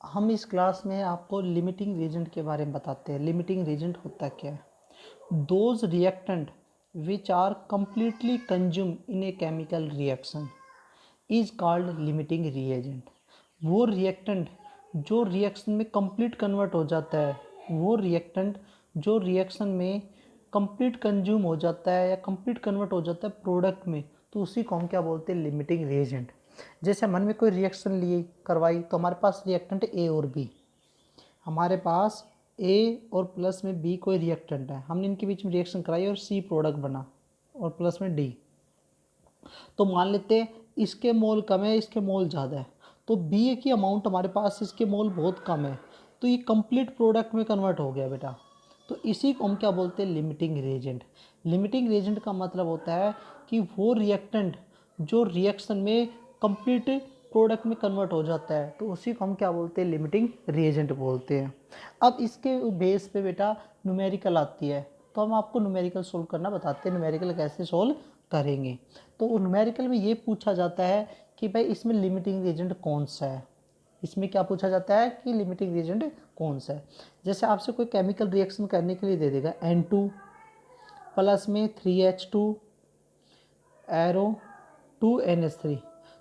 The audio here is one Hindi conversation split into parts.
हम इस क्लास में आपको लिमिटिंग रीजेंट के बारे में बताते हैं। लिमिटिंग रीजेंट होता क्या है? Those reactant which are completely consumed in a chemical reaction is called limiting reagent। वो रिएक्टेंट जो रिएक्शन में कंप्लीट कन्वर्ट हो जाता है, वो रिएक्टेंट जो रिएक्शन में कंप्लीट कंज्यूम हो जाता है या कंप्लीट कन्वर्ट हो जाता है प्रोडक्ट में, तो उसी को हम क्या बोलते हैं? Limiting reagent. जैसे मन में कोई रिएक्शन लिए करवाई तो हमारे पास रिएक्टेंट ए और बी, हमारे पास ए और प्लस में बी कोई रिएक्टेंट है, हमने इनके बीच में रिएक्शन कराई और सी प्रोडक्ट बना और प्लस में डी। तो मान लेते हैं इसके मोल कम है, इसके मोल ज़्यादा है, तो बी की अमाउंट हमारे पास इसके मोल बहुत कम है, तो ये कंप्लीट प्रोडक्ट में कन्वर्ट हो गया बेटा। तो इसी को हम क्या बोलते हैं? Limiting reagent. लिमिटिंग रिएजेंट का मतलब होता है कि वो रिएक्टेंट जो रिएक्शन में कंप्लीट प्रोडक्ट में कन्वर्ट हो जाता है, तो उसी को हम क्या बोलते हैं? लिमिटिंग रिएजेंट बोलते हैं। अब इसके बेस पे बेटा न्यूमेरिकल आती है, तो हम आपको न्यूमेरिकल सोल्व करना बताते हैं। न्यूमेरिकल कैसे सोल्व करेंगे? तो न्यूमेरिकल में ये पूछा जाता है कि भाई इसमें लिमिटिंग रिएजेंट कौन सा है। इसमें क्या पूछा जाता है कि लिमिटिंग रिएजेंट कौन सा है। जैसे आपसे कोई केमिकल रिएक्शन करने के लिए दे देगा N2 प्लस में 3H2 एरो 2NH3,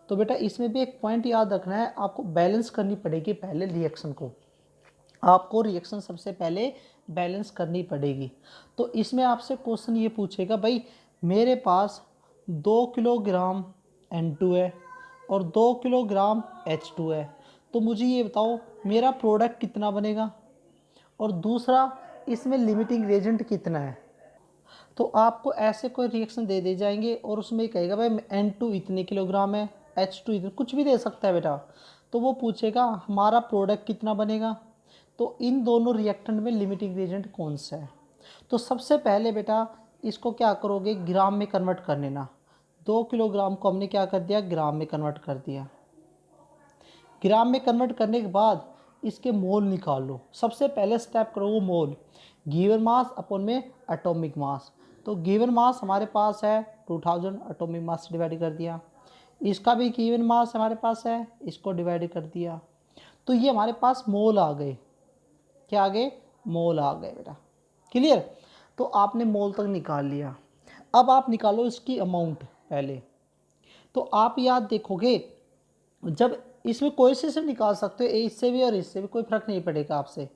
तो बेटा इसमें भी एक पॉइंट याद रखना है, आपको बैलेंस करनी पड़ेगी पहले रिएक्शन को। आपको रिएक्शन सबसे पहले बैलेंस करनी पड़ेगी। तो इसमें आपसे क्वेश्चन ये पूछेगा, भाई मेरे पास 2 किलोग्राम N2 है और 2 किलोग्राम H2 है, तो मुझे ये बताओ मेरा प्रोडक्ट कितना बनेगा, और दूसरा इसमें लिमिटिंग रिएजेंट कितना है। तो आपको ऐसे कोई रिएक्शन दे दे जाएंगे और उसमें कहेगा भाई N2 इतने किलोग्राम है, H2 इतने, कुछ भी दे सकता है बेटा। तो वो पूछेगा हमारा प्रोडक्ट कितना बनेगा, तो इन दोनों रिएक्टेंट में लिमिटिंग रिएजेंट कौन सा है। तो सबसे पहले बेटा इसको क्या करोगे? ग्राम में कन्वर्ट कर लेना। 2 किलोग्राम को हमने क्या कर दिया? ग्राम में कन्वर्ट कर दिया। ग्राम में कन्वर्ट करने के बाद इसके मोल निकाल लो। सबसे पहले स्टेप करो वो मोल, गिवन मास अपॉन में एटॉमिक मास। तो गिवन मास हमारे पास है 2000, एटॉमिक मास डिवाइड कर दिया। इसका भी गिवन मास हमारे पास है, इसको डिवाइड कर दिया। तो ये हमारे पास मोल आ गए। क्या आ गए? मोल आ गए बेटा। क्लियर? तो आपने मोल तक निकाल लिया। अब आप निकालो इसकी अमाउंट पहले। तो आप याद देखोगे, जब इसमें कोई से निकाल सकते हो, इससे भी और इससे भी, कोई फर्क नहीं पड़ेगा आपसे।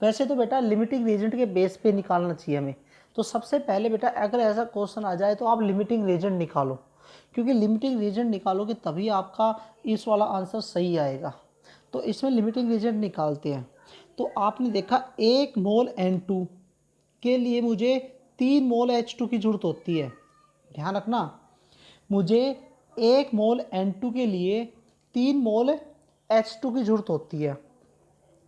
वैसे तो बेटा लिमिटिंग रीजेंट के बेस पे निकालना चाहिए हमें। तो सबसे पहले बेटा अगर ऐसा क्वेश्चन आ जाए तो आप लिमिटिंग रीजेंट निकालो, क्योंकि लिमिटिंग रीजेंट निकालोगे तभी आपका इस वाला आंसर सही आएगा। तो इसमें लिमिटिंग रीजेंट निकालते हैं। तो आपने देखा 1 मोल N2 के लिए मुझे 3 मोल H2 की ज़रूरत होती है। ध्यान रखना, मुझे 1 मोल N2 के लिए 3 मोल H2 की ज़रूरत होती है।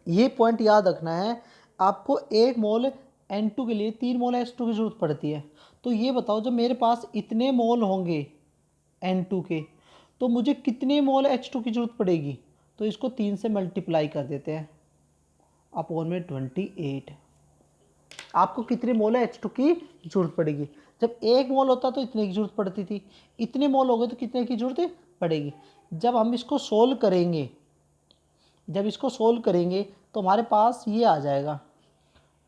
ये पॉइंट याद रखना है आपको। 1 मोल N2 के लिए 3 मोल H2 की ज़रूरत पड़ती है। तो ये बताओ जब मेरे पास इतने मोल होंगे N2 के, तो मुझे कितने मोल H2 की ज़रूरत पड़ेगी। तो इसको 3 से मल्टीप्लाई कर देते हैं, अपॉन में 28। आपको कितने मोल H2 की जरूरत पड़ेगी। जब 1 मोल होता तो इतने की जरूरत पड़ती थी, इतने मोल हो गए तो कितने की जरूरत पड़ेगी। जब हम इसको सोल्व करेंगे, तो हमारे पास ये आ जाएगा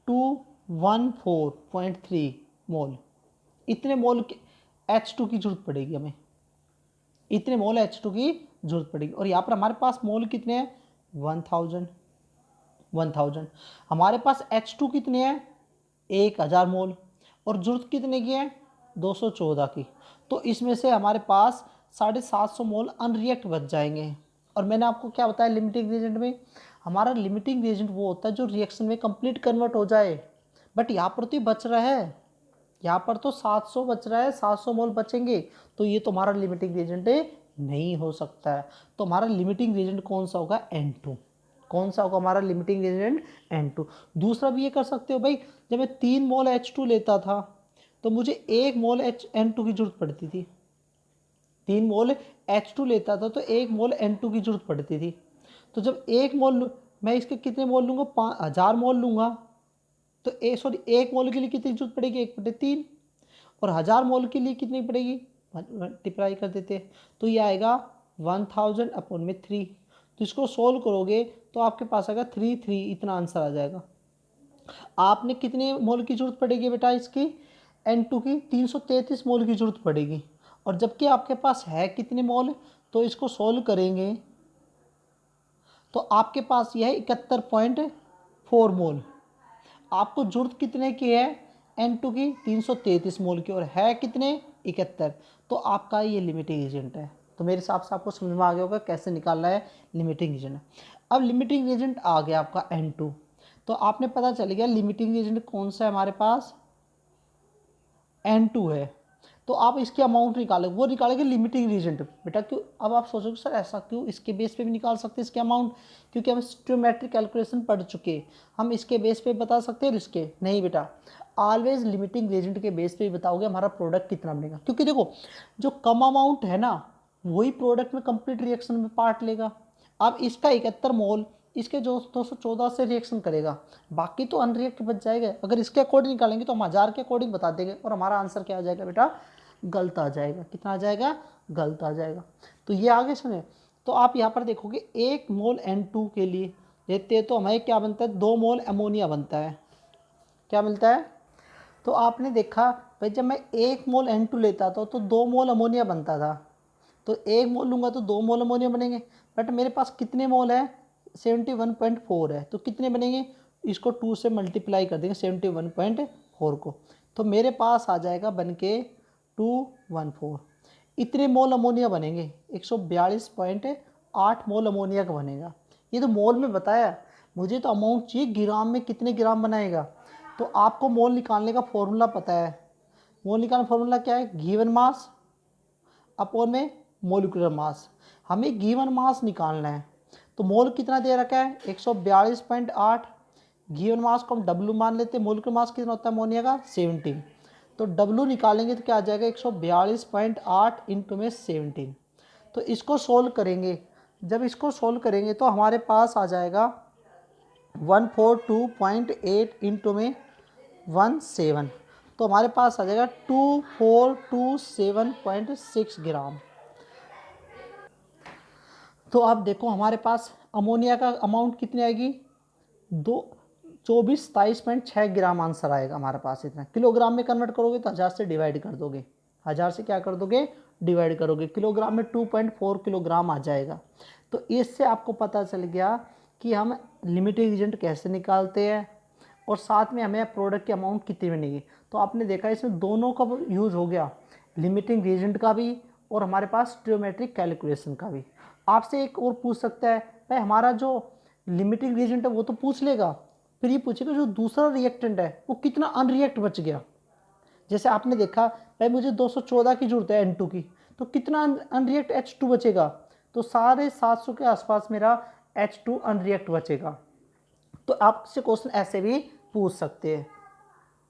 214.3 मोल। इतने मोल H2 की जरूरत पड़ेगी हमें, इतने मोल H2 की जरूरत पड़ेगी। और यहाँ पर हमारे पास मोल कितने हैं? 1000। हमारे पास H2 कितने हैं? 1000 मोल। और जरूरत कितने की है? 214 की। तो इसमें से हमारे पास 750 मोल अनरिएक्ट बच जाएंगे। और मैंने आपको क्या बताया लिमिटिंग रिएजेंट में, हमारा लिमिटिंग रिएजेंट वो होता है जो रिएक्शन में कंप्लीट कन्वर्ट हो जाए। बट यहाँ पर तो बच रहा है, यहाँ पर तो 700 बच रहा है, 700 मोल बचेंगे, तो ये तुम्हारा लिमिटिंग रिएजेंट नहीं हो सकता है। तो हमारा लिमिटिंग रिएजेंट कौन सा होगा? N2। कौन सा होगा हमारा लिमिटिंग रिएजेंट? N2। दूसरा भी ये कर सकते हो भाई, जब मैं 3 मोल H2 लेता था तो मुझे 1 मोल N2 की जरूरत पड़ती थी। 3 मोल H2 लेता था तो 1 मोल N2 की जरूरत पड़ती थी। तो जब 1 मोल, मैं इसके कितने मोल लूँगा? 5000 मोल लूँगा, तो 1 मोल के लिए कितनी जरूरत पड़ेगी? 1/3। और 1000 मोल के लिए कितनी पड़ेगी? मल्टीप्लाई कर देते हैं, तो ये आएगा 1000 अपॉन में 3। तो इसको सोल्व करोगे तो आपके पास आएगा 3 इतना आंसर आ जाएगा। आपने कितने मोल की जरूरत पड़ेगी बेटा इसकी, N2 की 333 मोल की जरूरत पड़ेगी। और जबकि आपके पास है कितने मोल, तो इसको सोल्व करेंगे तो आपके पास यह है 71.4 मोल। आपको जरूरत कितने की है, N2 की 333 मोल की, और है कितने 71। तो आपका ये लिमिटिंग एजेंट है। तो मेरे हिसाब से आपको समझ में आ गया होगा कैसे निकालना है लिमिटिंग एजेंट। अब लिमिटिंग एजेंट आ गया आपका N2, तो आपने पता चल गया लिमिटिंग एजेंट कौन सा है हमारे पास, N2 है। तो आप इसके अमाउंट निकालेंगे, वो निकालेंगे लिमिटिंग एजेंट बेटा। क्यों, अब आप सोचोगे सर ऐसा क्यों, इसके बेस पे भी निकाल सकते हैं इसके अमाउंट, क्योंकि हम स्टोमेट्रिक कैलकुलेशन पढ़ चुके, हम इसके बेस पे बता सकते हैं इसके नहीं बेटा। ऑलवेज लिमिटिंग एजेंट के बेस पे ही बताओगे हमारा प्रोडक्ट कितना बनेगा, क्योंकि देखो जो कम अमाउंट है ना वही प्रोडक्ट में कंप्लीट रिएक्शन में पार्ट लेगा। अब इसका 71 मोल इसके जो 214 से रिएक्शन करेगा, बाकी तो अनरिएक्ट बच जाएगा। अगर इसके अकॉर्डिंग निकालेंगे तो हम 1000 के अकॉर्डिंग बता देंगे और हमारा आंसर क्या आ जाएगा बेटा, गलत आ जाएगा। कितना आ जाएगा, गलत आ जाएगा। तो ये आगे सुने, तो आप यहाँ पर देखोगे 1 मोल N2 के लिए लेते हैं तो हमें क्या बनता है, 2 मोल अमोनिया बनता है। क्या मिलता है, तो आपने देखा भाई जब मैं 1 मोल N2 लेता था तो 2 मोल अमोनिया बनता था, तो 1 मोल लूँगा तो 2 मोल अमोनिया बनेंगे। बट मेरे पास कितने मोल है, 71.4 है, तो कितने बनेंगे, इसको 2 से मल्टीप्लाई कर देंगे 71.4 को, तो मेरे पास आ जाएगा बन के 214। इतने मोल अमोनिया बनेंगे, 142.8 मोल अमोनिया का बनेगा। ये तो मोल में बताया, मुझे तो अमाउंट चाहिए ग्राम में कितने ग्राम बनाएगा। तो आपको मोल निकालने का फॉर्मूला पता है, मोल निकालने का फॉर्मूला क्या है, गिवन मास अपॉन में मोलिकुलर मास। हमें गिवन मास निकालना है, तो मोल कितना दे रखा है 142.8, गिवन मास को हम W मान लेते हैं, मोलिकुलर मास कितना होता है अमोनिया का 17, तो W निकालेंगे तो क्या आ जाएगा 142.8 इंटू में 17। तो इसको सोल्व करेंगे, जब इसको सोल्व करेंगे तो हमारे पास आ जाएगा 142.8 इंटू में 17, तो हमारे पास आ जाएगा 2427.6 ग्राम। तो आप देखो हमारे पास अमोनिया का अमाउंट कितनी आएगी, 2427.6 ग्राम आंसर आएगा हमारे पास। इतना किलोग्राम में कन्वर्ट करोगे तो 1000 से डिवाइड कर दोगे, 1000 से क्या कर दोगे, डिवाइड करोगे, किलोग्राम में 2.4 किलोग्राम आ जाएगा। तो इससे आपको पता चल गया कि हम लिमिटिंग एजेंट कैसे निकालते हैं और साथ में हमें प्रोडक्ट की अमाउंट कितनी बनेगी। तो आपने देखा इसमें दोनों का यूज़ हो गया, लिमिटिंग एजेंट का भी और हमारे पास स्टोइकोमेट्रिक कैलकुलेशन का भी। आपसे एक और पूछ सकता है भाई हमारा जो लिमिटिंग रिएजेंट है वो तो पूछ लेगा, फिर ये पूछेगा जो दूसरा रिएक्टेंट है वो कितना अनरिएक्ट बच गया। जैसे आपने देखा भाई मुझे 214 की जरूरत है N2 की, तो कितना अनरिएक्ट H2 बचेगा, तो 750 के आसपास मेरा H2 अनरिएक्ट बचेगा। तो आपसे क्वेश्चन ऐसे भी पूछ सकते हैं।